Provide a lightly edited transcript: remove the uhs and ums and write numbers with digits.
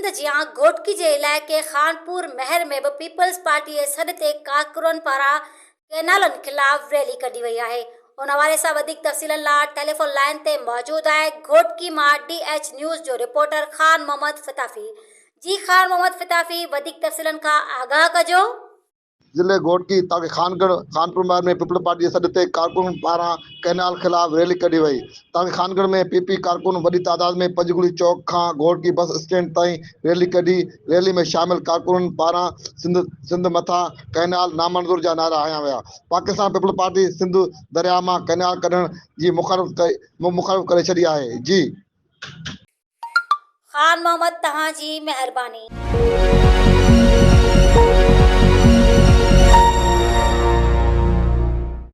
सिंध जिया घोटकी जे इलाइक़े खानपुर महर में भी पीपल्स पार्टी जे सॾ ते कारकुननि पारां कैनालनि खिलाफ़ रैली कढी वई आहे। उन हवाले सां वधीक तफ़सीलनि लाइ टेलीफोन लाइन ते मौजूद आहे घोटकी मां DH न्यूज़ जो रिपोर्टर ख़ान मोहम्मद फिताफ़ी। जी ख़ान मोहम्मद फिताफ़ी, वधीक तफ़सीलनि खां आगाह कजो। जिले घोटकी ताकि खानपुर में पीपल पार्टी सॾ ते कारकुन पारां कैनाल खिलाफ रैली कढी वई। ताकि खानगढ़ में पीपी कारकुन वॾी तादाद में पंजगुड़ी चौक खां घोटकी बस स्टैंड ताईं रैली कढी। रैली में शामिल कारकुन पारां सिंध मथा कैनाल नामंजूर जा नारा हया विया। पाकिस्तान पीपल पार्टी सिंध दरिया मां कैनाल कढण जी मुखालिफ़ करे छॾी आहे। जी ख़ान मोहम्मद, तव्हां जी महिरबानी।